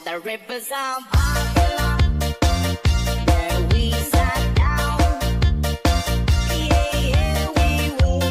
The rivers of Babylon, where we sat down. Yeah, yeah, we will.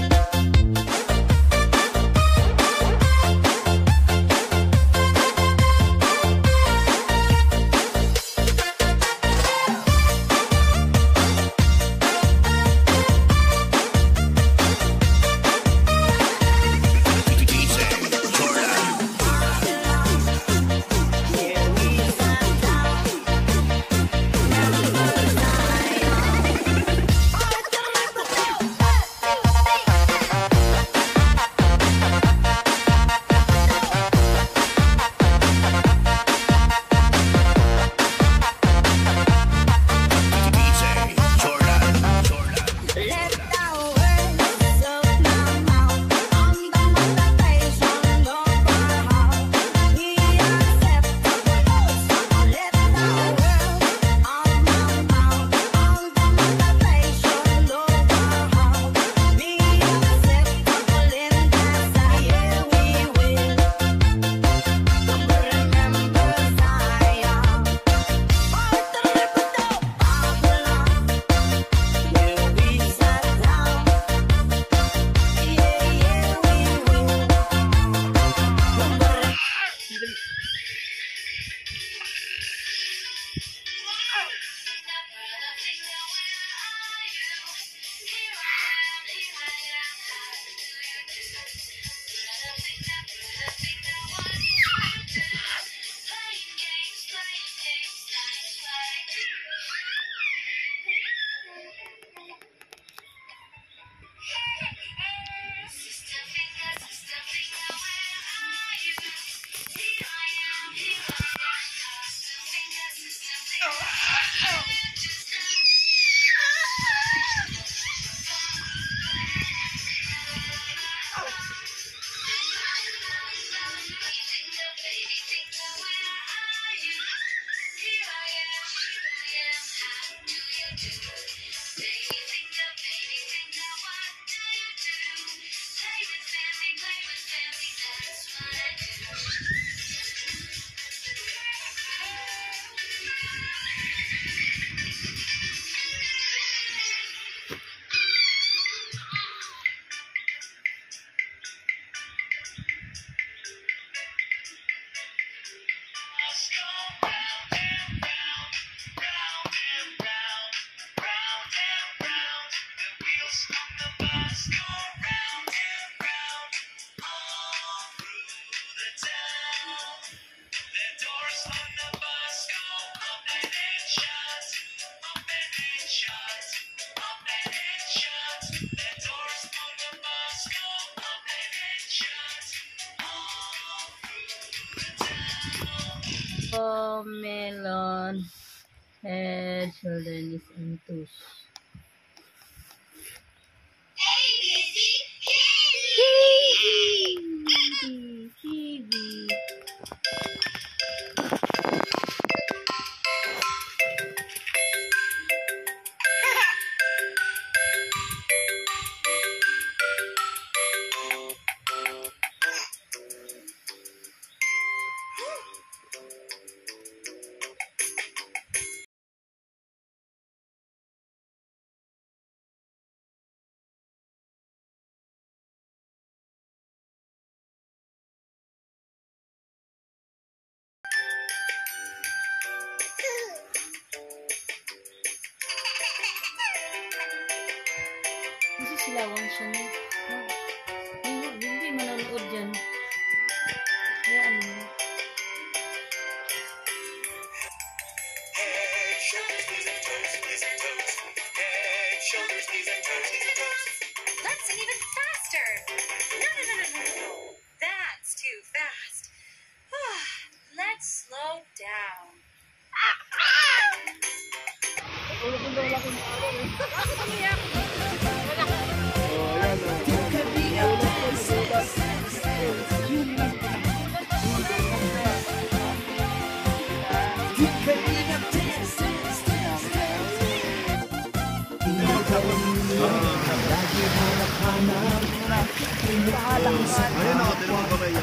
Melon, head, shoulders, and toes. Kiwi. Kasi silawang siya na. Hindi manonood dyan. Kaya ano. Head, shoulders, knees and toes, knees and toes. Head, shoulders, knees and toes, knees and toes. Let's sing even faster. No. That's too fast. Let's slow down. Ayun ako, tinawag ko kayo.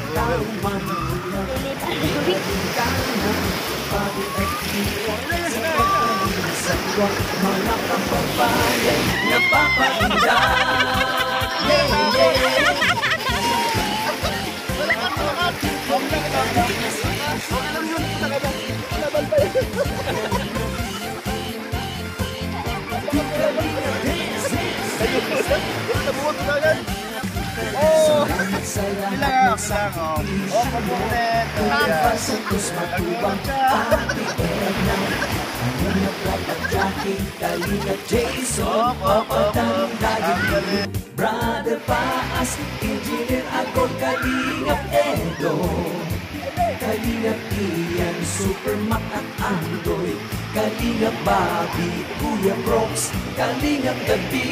Brother Paas, Engineer Agor, Kalingap Edo, Kalingap Ian, Supermac at Andoy, Kalingap Bobby, Kuya Brooks, Kalingap Gabi,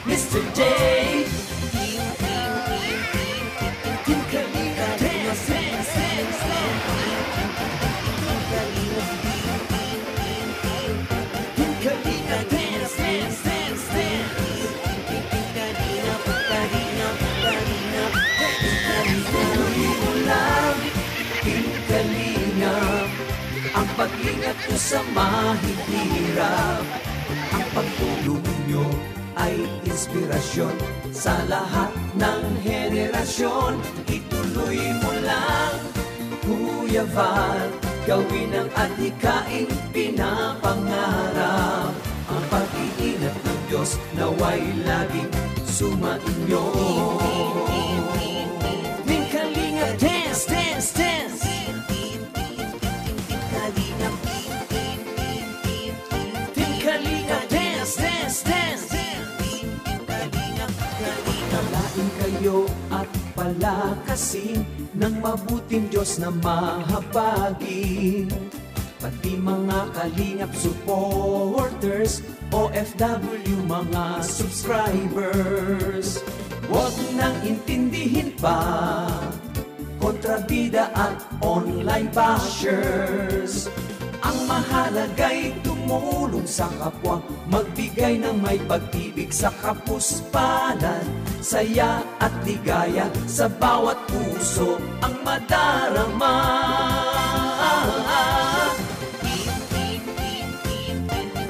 Mr. J, Team Kalingap Dance, Dance, Dance, Dance, Team Kalingap Dance, Dance, Dance, Dance. Ang pag-ingat ko sa mahihirap, ang pagtulong nyo ay inspirasyon sa lahat ng henerasyon. Ituloy mo lang, Kuya Val, gawin ang adhikaing pinapangarap. Ang pag-iingat ng Diyos naway laging sumainyo. Team Kalingap Dance, Dance, Dance. Team Kalingap Dance, Dance, Dance. Kalain kayo at palakasin ng mabuting Diyos na mahabagin. Pati mga Kalingap supporters, OFW mga subscribers. Huwag nang intindihin pa kontrabida at online bashers. Ang mahalaga'y tumulong sa kapwa, magbigay ng may pag-ibig sa kapuspalan, saya at ligaya sa bawat puso ang madarama.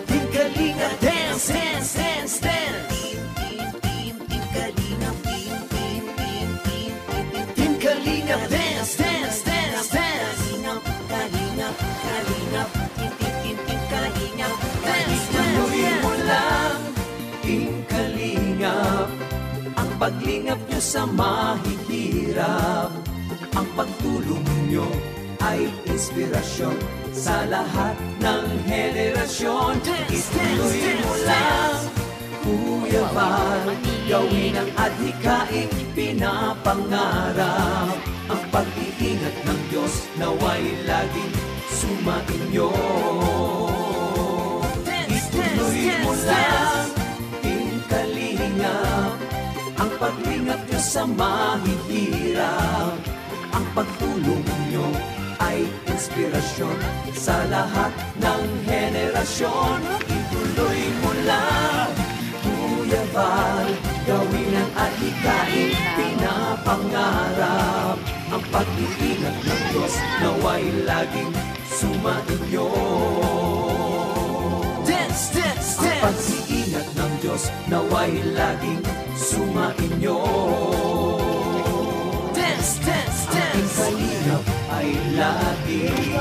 Team Kalingap Dance, Dance, Dance, Dance. Team Kalingap Dance, Dance, Dance, Dance. Tuloy mo lang, Team Kalingap, ang paglingap nyo sa mahihirap. Ang pagtulong nyo ay inspirasyon sa lahat ng henerasyon. Ituloy mo lang, Kuya Val, gawin ang adhikaing pinapangarap. Ang pag-iingat ng Diyos naway laging sumainyo. Ituloy mo lang, Team Kalingap, ang paglingap nyo sa mahihirap. Ang pagtulong nyo ay inspirasyon sa lahat ng henerasyon. Ituloy mo lang, Kuya Val, gawin ang adhikaing pinapangarap. Ang pag-iingat ng Diyos naway laging sumainyo. Dance, dance, dance. Ang pag-iingat ng Diyos naway laging sumainyo. Dance, dance, dance. Ang Kalingap ay laging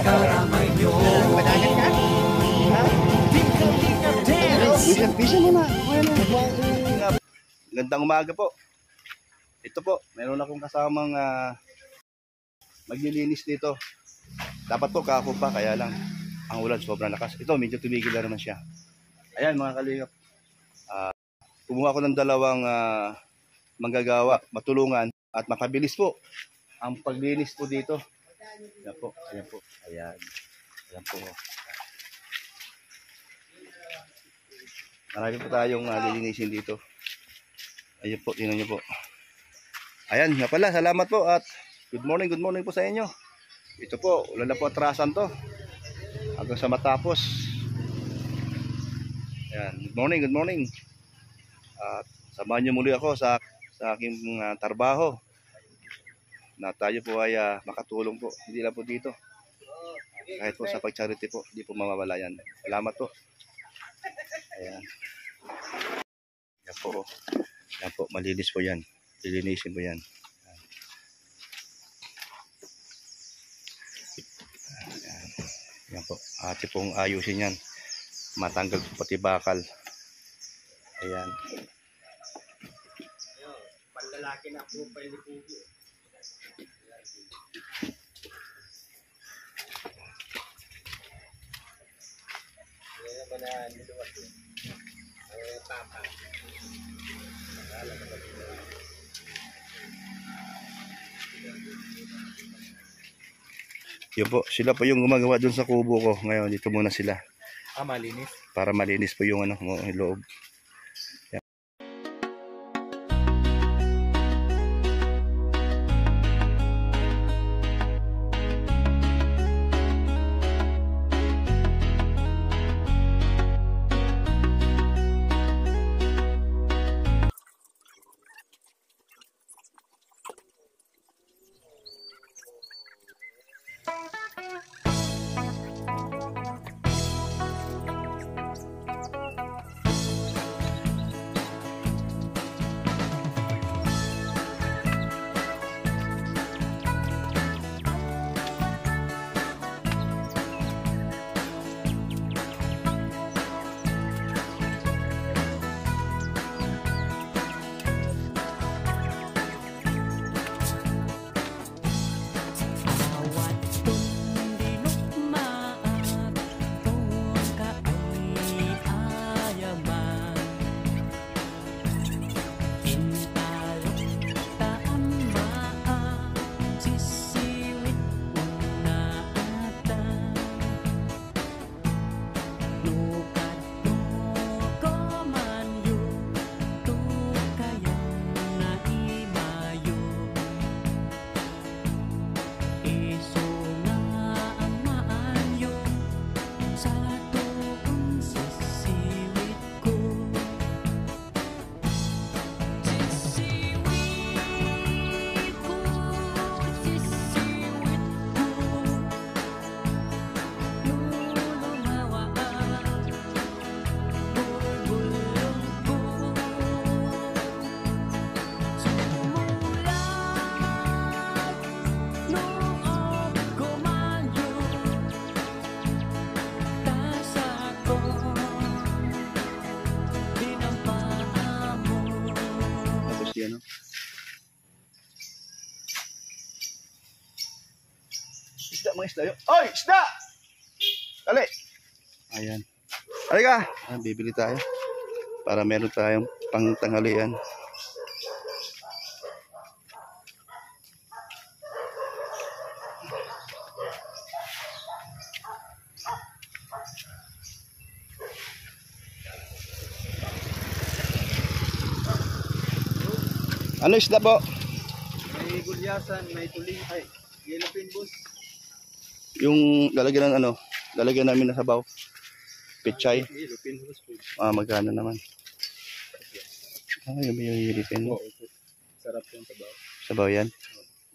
karamay nyo. Gandang umaga po. Ito po, meron akong kasamang maglilinis dito. Dapat po kahapon pa, kaya lang ang ulan sobrang lakas. Ito, medyo tumigil na naman siya. Ayan mga Kalingap, kumuha ko ng dalawang manggagawa, matulungan at makabilis po ang paglinis po dito. Ayan po, ayan po, ayan. Ayan po. Marami po tayong lilinisin dito. Ayun po, tingnan nyo po. Ayan, nga pala, salamat po at good morning po sa inyo. Ito po, ulan na po atrasan to. Hanggang sa matapos. Ayan, good morning. At samahan nyo muli ako sa aking trabaho. na tayo po ay makatulong po. Hindi lang po dito. Kahit po sa pag-charity po, hindi po mawawala yan. Salamat po. Ayan. Yan po. Yan po, malinis po yan. Lilinisin po yan. Ayan. Yan po. Ate pong ayusin yan. Matanggal po pati bakal. Ayan. Panlalaki na po pa yung pugi. Yan naman na niluwas yun. Ang papa. Yun po, sila po yung gumagawa dun sa kubo ko. Ngayon, dito muna sila. Malinis. Para malinis po yung yung loob. Yan, no? Isda, mga isda yun. Oy, isda! Dali! Ayan. Halika! Ayan, bibili tayo. Para meron tayong pangtanghalian. Ano isda po? May gulyasan, may tuling, ay, yellowfin boss. Yung lalagyan ng ano, lalagyan namin ng sabaw. Pichay. Yellowfin boss po. Magkano naman? Yung yellowfin mo. Sarap yung sabaw. Sabaw yan?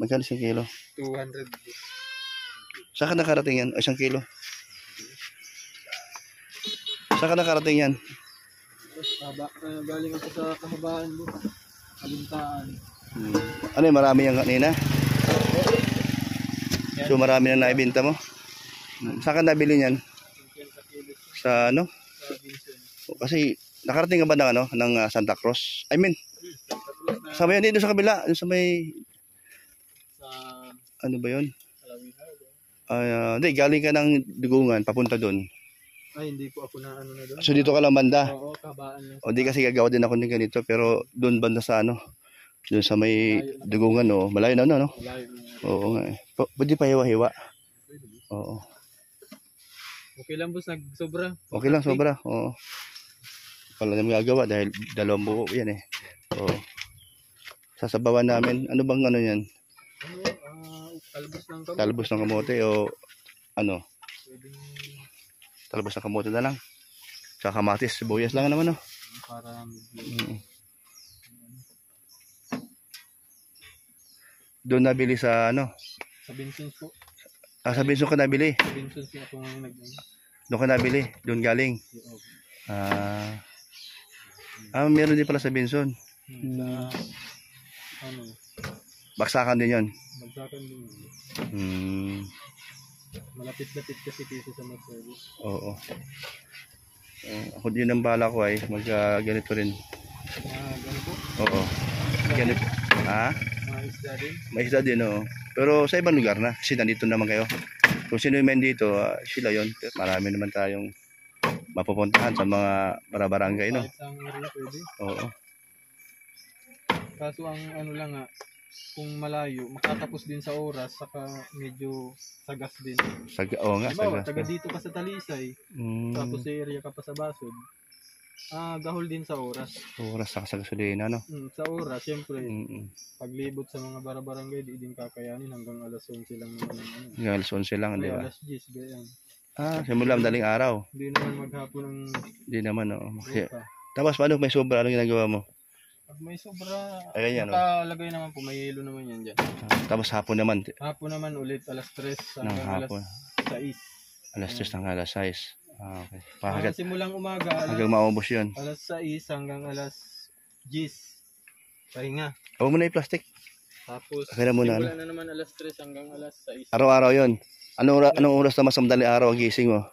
Magkano 1 kilo? 200 boss. Saan ka nakarating yan? 1 kilo? Saan ka nakarating yan? Galing ako sa kahabaan boss. Kabuntaan. Ano yung marami yan kanina? So marami na naibenta mo? Saan ka nabili yan? Sa ano? Kasi nakarating ka ba ng, ano, ng Santa Cruz? I mean, sa may dito sa kabila, sa may ano ba yun? Hindi, galing ka ng Dugungan, papunta doon. Ay, hindi po ako na ano na doon. So dito ka lang banda? Oo, kabaan lang. O di kasi gagawa din ako ng ganito, pero doon banda sa ano? Doon sa may Dugungan, no? Malayo na, no? Malayo na. Oo nga eh. Pwede pa hiwa-hiwa. Oo. Okay lang boss, nagsobra. Okay lang, sobra. Oo. Wala naman gagawa dahil 2 buo yan eh. Oo. Sasabawan namin. Ano bang ano yan? Ano, talbos ng kamote. Talbos ng kamote o ano? Pwedeng Talbos ng kamote na lang. Sa kamatis, sibuyas lang naman, no? para Doon nabili sa ano? Sa Vincent po. Sa Binson ka nabili. Sa Vincent po ako ngayon Doon ka nabili. Doon galing. Meron din pala sa Binson. Sa ano, Baksakan din yon. Bagsakan din. Malapit-lapit kasi dito sa Marcelo. Oo. Ako din ang bala ko ay ganito rin. Ganito? Oo. Ganito. Mga isda din? May isda din, oo. Pero sa ibang lugar na. Kasi nandito naman kayo. Kung sino yung dito, sila yon. Marami naman tayong mapupuntahan sa mga barangay, no? Kahit saan area pwede. Oo. Kaso ang ano lang nga, kung malayo, makatapos din sa oras, saka medyo sagas din. Oo nga, Diba, sagas. taga dito ka sa Talisay, tapos sa area ka pa sa Basod, gahol din sa oras. Oras sa gasolina, no? Sa oras, syempre, paglibot sa mga barangay, di din kakayanin hanggang alas 11 lang naman. Hanggang alas 11 lang, di ba? Alas 10, ganyan. Simula madaling araw. Hindi naman maghapon ng Hindi naman, oo. ruta. Tapos paano may sobra? Anong ginagawa mo? Pag may sobra, Ayan yan, nakalagay naman po, may yelo naman yan dyan. Tapos hapon naman. Hapon naman ulit, alas 3 Ng hanggang hapon. alas 6. Alas 3 ng alas 6. Okay. Pakagat. Simulang umaga, Hanggang maubos yun. alas 6 hanggang alas 10. Pahinga. Huwag mo na yung plastic. Tapos, Okay na muna, simulan na naman alas 3 hanggang alas 6. Araw-araw yun. Anong oras naman sa madaling araw ang gising mo?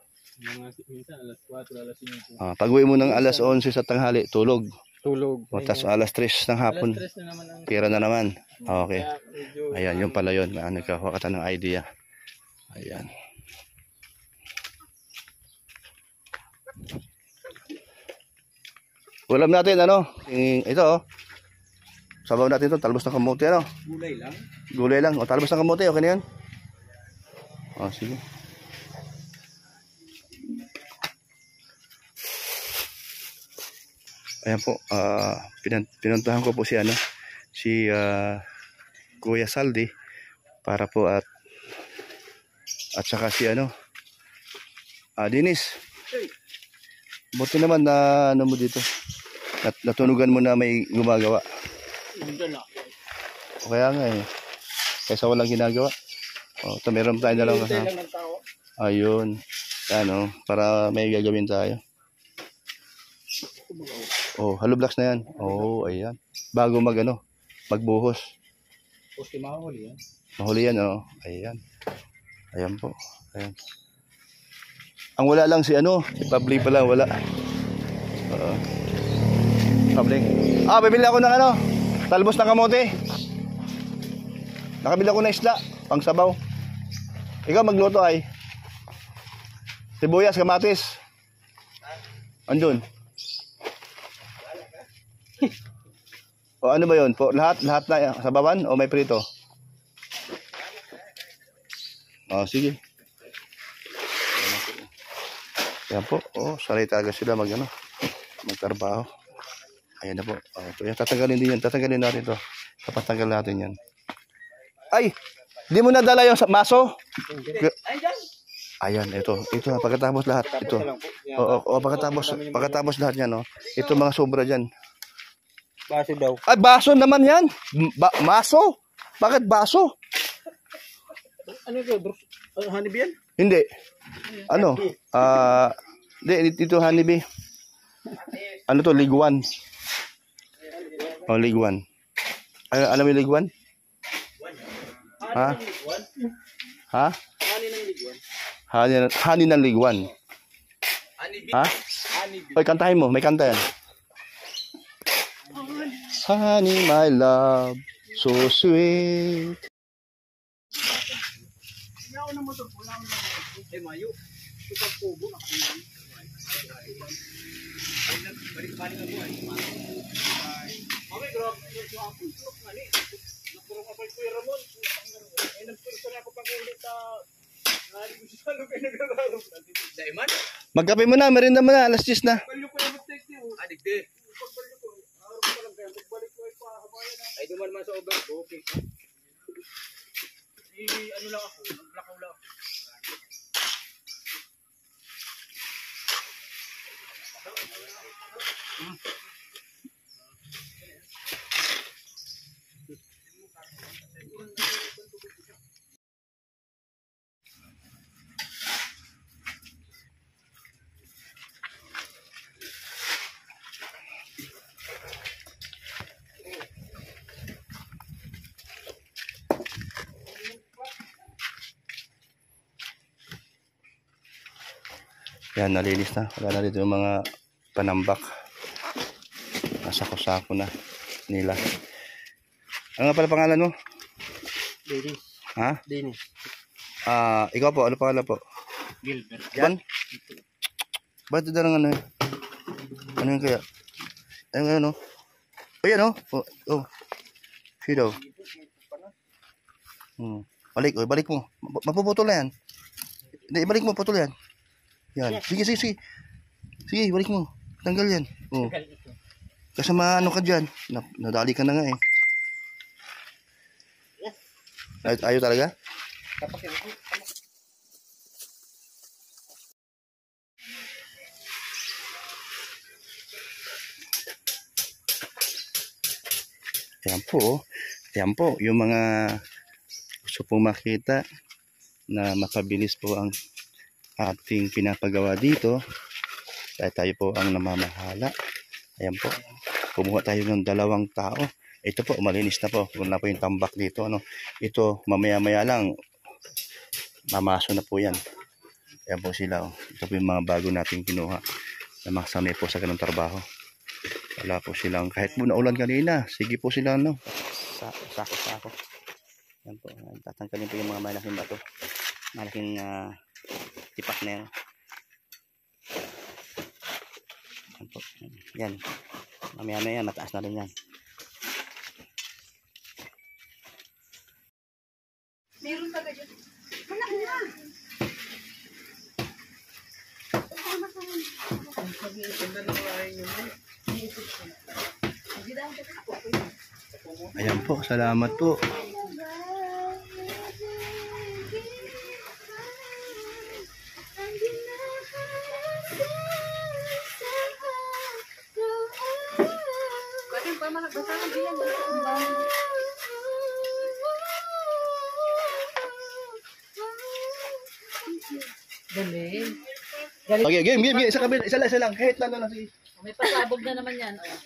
Minsan, alas 4, alas 5. Pag uwi mo ng alas 11 sa tanghali, tulog. Tulog. Tapos alas 3 ng hapon, Alas 3 na naman ang pira na naman. Okay. kaya medyo, Ayan, yun pala yun. Nagkakuha ka ng idea. Ayan. Ulam natin, ano? Ito, oh. Sabaw natin ito, talbos ng kamote, ano? gulay lang. Gulay lang. O, talbos ng kamote, okay na yan? O, sige. Ayan po, pinuntahan ko po si Kuya Saldi para po at saka si Dinis. Buti naman na mo dito. Natunugan mo na may gumagawa. O kaya nga eh. Kaysa walang ginagawa. O, ito meron tayong dalawang kasama. Ayun. Ano, para may gagawin tayo. Oh, hollow blocks na yan. Oh, ayan. Bago magbuhos. Poste mahuli yan. Mahuli yan, oh. Ayan. Ayan po. Ayan. Ang wala lang si Pabli pa lang, wala. Pabli. Bibili ako ng talbos ng kamote. Nakabili ako ng isda, pang sabaw. Ikaw magluto ay. Sibuyas, kamatis. Andun. O ano ba yun? Po, lahat na sabawan o may prito? O sige. Yan po. O, sanay talaga sila magtrabaho. Ayan na po. O, yan, tatanggalin din yan. Tatanggalin natin ito. Kapatanggal natin yan. Ay! Di mo nadala yung maso? Ayan, ito. Ito, pagkatapos lahat. Ito. O, pagkatapos lahat yan. Ito mga sobra dyan. Baso daw. Ay, baso naman yan. Maso? Bakit baso? Ano ito? Honeybee yan? Hindi. Hindi, ito honeybee. Ano to? Liguan. Oh, liguan. Alam mo yung liguan? Ha? Ha? Honey ng liguan. Ha? Oy, kantahin mo. May kanta yan. Honey, my love, so sweet. Magkape mo na, merinda mo na, alas 10 na. Ay, duman man sa over ko, okay. Ano lang ako, naglakaw lang. Yan, nalinis na. Wala na dito yung mga panambak. Nasa kusako na nila. Ano nga pala pangalan mo? Dennis. Ha? Dennis. Ikaw po, ano pangalan po? Gilbert. Yan? Ba't ito ng ano? Ano yun kaya? Ayun nga, no? Ayan, no? Oh. See daw. Balik, balik mo. Mapuputol na yan. Hindi, balik mo, putol yan. Yan. Sige. Sige, balik mo. Tanggal yan. Oh. Kasi maano ka dyan. Nadali ka na nga eh. Ayaw talaga? Ayan po. Ayan po. Yung mga gusto pong makita na mapabilis po ang ating pinapagawa dito. Dahil tayo po ang namamahala. Ayan po. Kumuha tayo ng 2 tao. Ito po, malinis na po. Wala na po yung tambak dito. Ano? Ito, mamaya-maya lang. Mamaso na po yan. Ayan po sila. Oh. Ito po yung mga bago nating kinuha. Na makasama po sa ganung trabaho. Wala po silang, kahit po naulan kanina, sige po sila, no? Sako. Yan po. Tatangkalin po yung mga malaking bato. Malaking tipak na yan. Yan po. Yan. Mamaya yan, mataas na rin yan. Meron ka dyan. Ayan po, salamat po. Galing. Okay, game. Isa lang. Kahit lang. Sige. May pasabog na naman yan. Oh.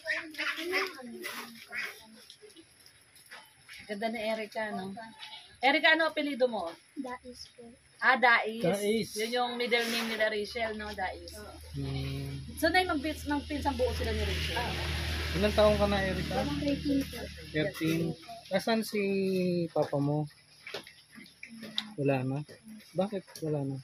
Ganda ni Erica, no? Erica, ano apelido mo? Dais po. Dais. Dais. Yun yung middle name nila Rachel, no? Dais. So, na yung pinsang buo sila ni Rachel. Ilang taong ka na, Erica? 13 po. 13. Nasaan si papa mo? Wala na. Bakit wala na?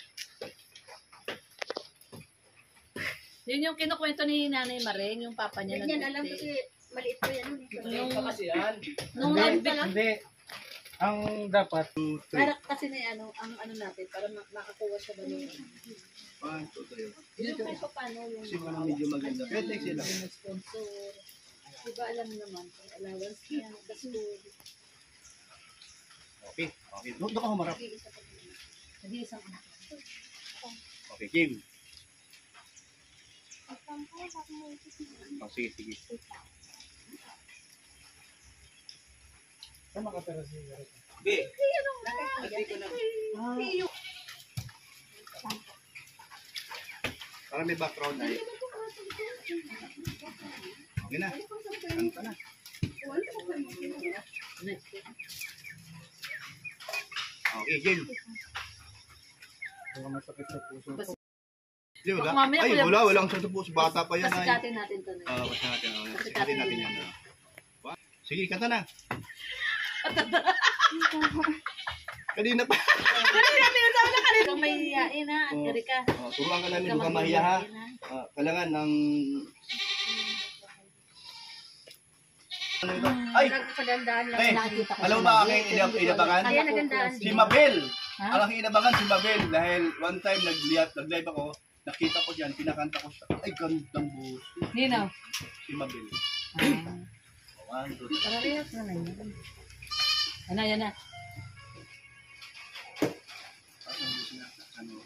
Yun yung kinukwento ni Nanay Maring, yung papa niya. Yan, alam ko si maliit po yan. Nung Hindi. Ang dapat, para kasi na ang ano natin, para makakuha siya ba nung yun kahit pa paano yung medyo maganda. Pwede sila. sponsor. Diba alam naman, allowance niya, gasto. Okay. Doon ka humarap. Nag-iisang anak. Okay, game. Sige. saan makatira si Erica? Para may background na eh. Okay na. Kanta na. Okay, game. Kung masakit sa puso. Di, wala. Mamaya, Ay, kuya, walang sa puso. Bata pa yan. Pasikatin natin to na. Pasikatin natin yan. Sige, kanta na. Kanina pa. Kung may hiyain ha, Erika. Turuan ka namin, huwag kang mahiya ha. Kailangan ng... Ay! Nagpagandaan lang. Hey, Nakikita ko alam mo siya ba lagi. aking inabangan? Ayan, nagandaan. Si Mabel! Ha? Ang aking inabangan si Mabel dahil one time nag-live ako, nakita ko dyan, pinakanta ko siya. Ay, gandang buhos. Nino. Si Mabel. One, two, three. Parehas na lang yun. Yan na. Ano?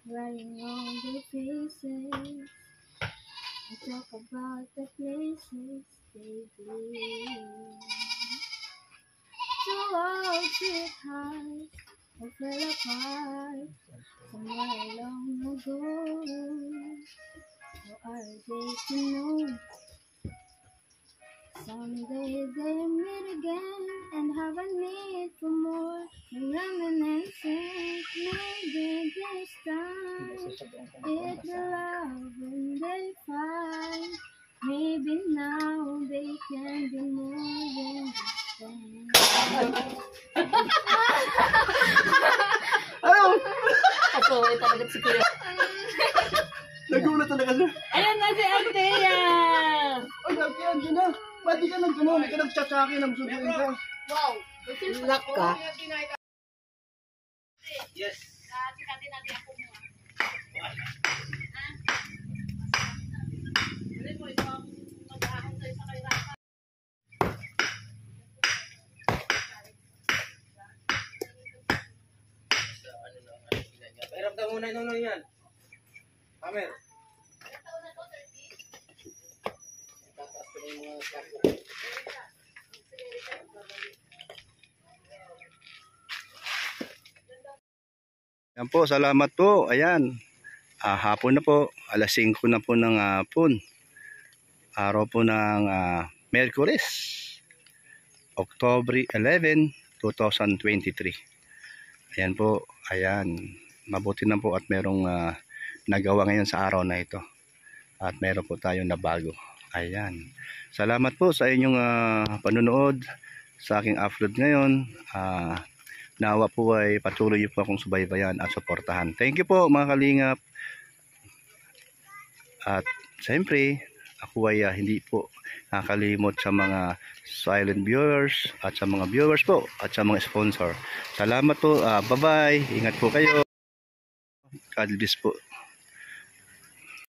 Writing on their faces, I talk about the places they've been. Two walls sit high, I fell apart somewhere long ago. So are they to know? Someday they'll meet again and have a need for more reminiscence. Maybe this time it will love when they find. Maybe now they can be more than just Kasuwi talaga si Kuya. Nagulat talaga siya. Ayan na si Althea! Ay, yan, dyan na. Ba't di ka nag-gano'n? Hindi ka nag-chat-chaki ng susuin ka. Wow! Lock ka? Yes. Hirap daw muna yung yan. Kamer. Tataas ko na yung mga kapo. Yan po, salamat po. Ayan. Hapon na po. Alas 5 na po ng hapon. Araw po ng Merkuris. October 11, 2023. Ayan po. Ayan. Mabuti na po at merong nagawa ngayon sa araw na ito. At meron po tayong nabago. Ayan. Salamat po sa inyong panunood sa aking upload ngayon. Nawa po ay patuloy po akong subaybayan at suportahan. Thank you po mga kalingap. At siyempre, ako ay hindi po nakalimot sa mga silent viewers at sa mga viewers po at sa mga sponsor. Salamat po. Bye-bye. Ingat po kayo. God bless po.